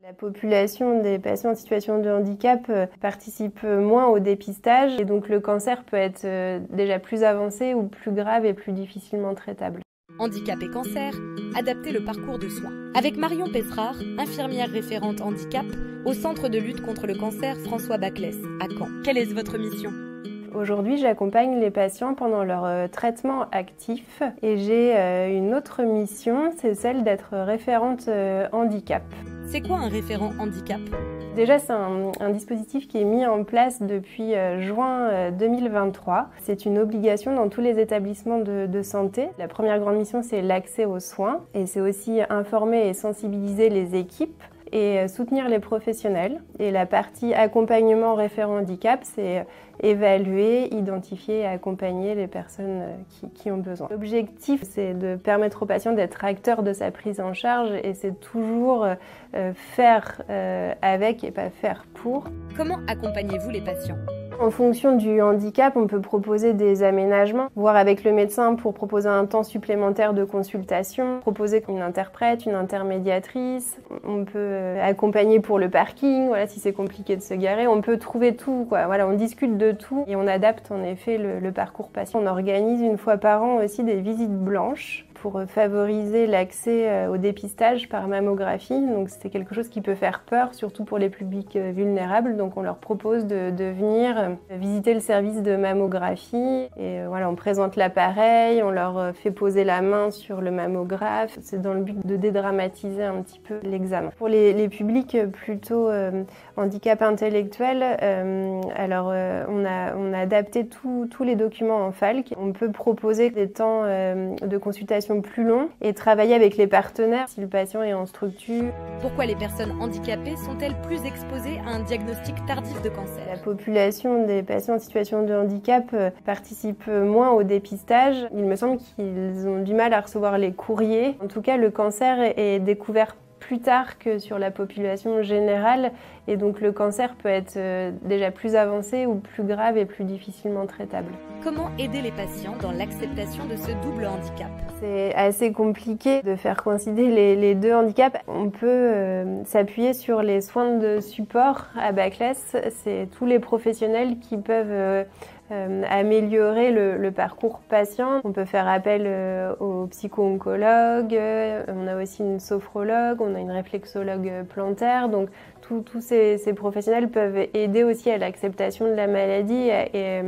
La population des patients en situation de handicap participe moins au dépistage et donc le cancer peut être déjà plus avancé ou plus grave et plus difficilement traitable. Handicap et cancer, adapter le parcours de soins. Avec Marion Pesrard, infirmière référente handicap au Centre de lutte contre le cancer François Baclès à Caen. Quelle est votre mission ? Aujourd'hui, j'accompagne les patients pendant leur traitement actif et j'ai une autre mission, c'est celle d'être référente handicap. C'est quoi un référent handicap ? Déjà, c'est un dispositif qui est mis en place depuis juin 2023. C'est une obligation dans tous les établissements de santé. La première grande mission, c'est l'accès aux soins et c'est aussi informer et sensibiliser les équipes et soutenir les professionnels. Et la partie accompagnement référent handicap, c'est évaluer, identifier et accompagner les personnes qui ont besoin. L'objectif, c'est de permettre au patient d'être acteur de sa prise en charge et c'est toujours faire avec et pas faire pour. Comment accompagnez-vous les patients ? En fonction du handicap, on peut proposer des aménagements, voir avec le médecin pour proposer un temps supplémentaire de consultation, proposer une interprète, une intermédiatrice. On peut accompagner pour le parking, voilà, si c'est compliqué de se garer. On peut trouver tout, quoi. Voilà, on discute de tout et on adapte en effet le parcours patient. On organise une fois par an aussi des visites blanches pour favoriser l'accès au dépistage par mammographie. Donc c'est quelque chose qui peut faire peur, surtout pour les publics vulnérables. Donc on leur propose de venir visiter le service de mammographie. Et voilà, on présente l'appareil, on leur fait poser la main sur le mammographe. C'est dans le but de dédramatiser un petit peu l'examen. Pour les publics plutôt handicap intellectuel, on a adapté tous les documents en FALC. On peut proposer des temps de consultation plus longs et travailler avec les partenaires si le patient est en structure. Pourquoi les personnes handicapées sont-elles plus exposées à un diagnostic tardif de cancer ? La population des patients en situation de handicap participe moins au dépistage. Il me semble qu'ils ont du mal à recevoir les courriers. En tout cas, le cancer est découvert plus tard que sur la population générale et donc le cancer peut être déjà plus avancé ou plus grave et plus difficilement traitable. Comment aider les patients dans l'acceptation de ce double handicap ? C'est assez compliqué de faire coïncider les deux handicaps. On peut s'appuyer sur les soins de support à Baclès. C'est tous les professionnels qui peuvent améliorer le parcours patient. On peut faire appel aux psycho-oncologues, on a aussi une sophrologue, on a une réflexologue plantaire. Donc tous ces professionnels peuvent aider aussi à l'acceptation de la maladie et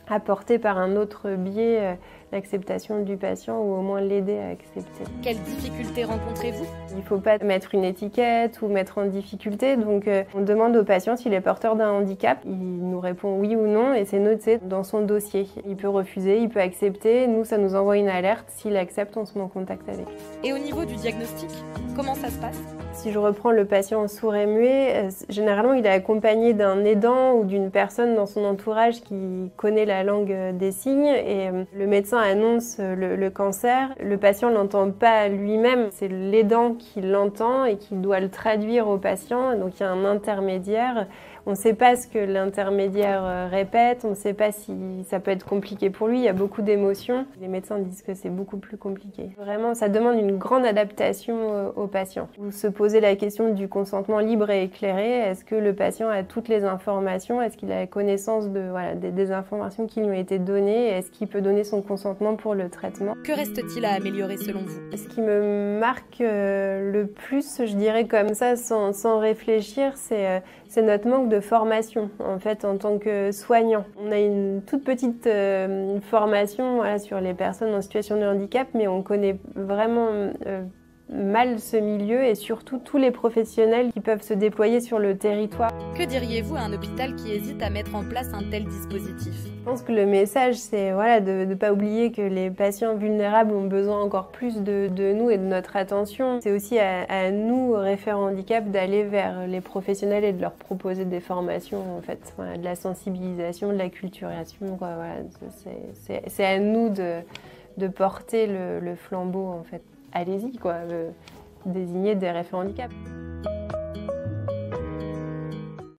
apporter par un autre biais l'acceptation du patient ou au moins l'aider à accepter. Quelles difficultés rencontrez-vous ? Il ne faut pas mettre une étiquette ou mettre en difficulté, donc on demande au patient s'il est porteur d'un handicap. Il nous répond oui ou non et c'est noté dans son dossier. Il peut refuser, il peut accepter, nous ça nous envoie une alerte, s'il accepte on se met en contact avec lui. Et au niveau du diagnostic, comment ça se passe ? Si je reprends le patient sourd et muet, généralement il est accompagné d'un aidant ou d'une personne dans son entourage qui connaît la langue des signes et le médecin annonce le cancer. Le patient ne l'entend pas lui-même, c'est l'aidant qui l'entend et qui doit le traduire au patient. Donc il y a un intermédiaire. On ne sait pas ce que l'intermédiaire répète, on ne sait pas si ça peut être compliqué pour lui, il y a beaucoup d'émotions. Les médecins disent que c'est beaucoup plus compliqué. Vraiment, ça demande une grande adaptation au patient. Vous se posez la question du consentement libre et éclairé. Est-ce que le patient a toutes les informations ? Est-ce qu'il a connaissance des informations qui lui ont été données ? Est-ce qu'il peut donner son consentement pour le traitement ? Que reste-t-il à améliorer selon vous ? Ce qui me marque le plus, je dirais comme ça, sans réfléchir, c'est notre manque de formation, en fait, en tant que soignant. On a une toute petite formation sur les personnes en situation de handicap, mais on connaît vraiment mal ce milieu et surtout tous les professionnels qui peuvent se déployer sur le territoire. Que diriez-vous à un hôpital qui hésite à mettre en place un tel dispositif ? Je pense que le message, c'est de ne pas oublier que les patients vulnérables ont besoin encore plus de nous et de notre attention. C'est aussi à nous, référents handicap, d'aller vers les professionnels et de leur proposer des formations, en fait, de la sensibilisation, de la culturation. C'est à nous de porter le flambeau, en fait. Allez-y, désigner des référents handicap.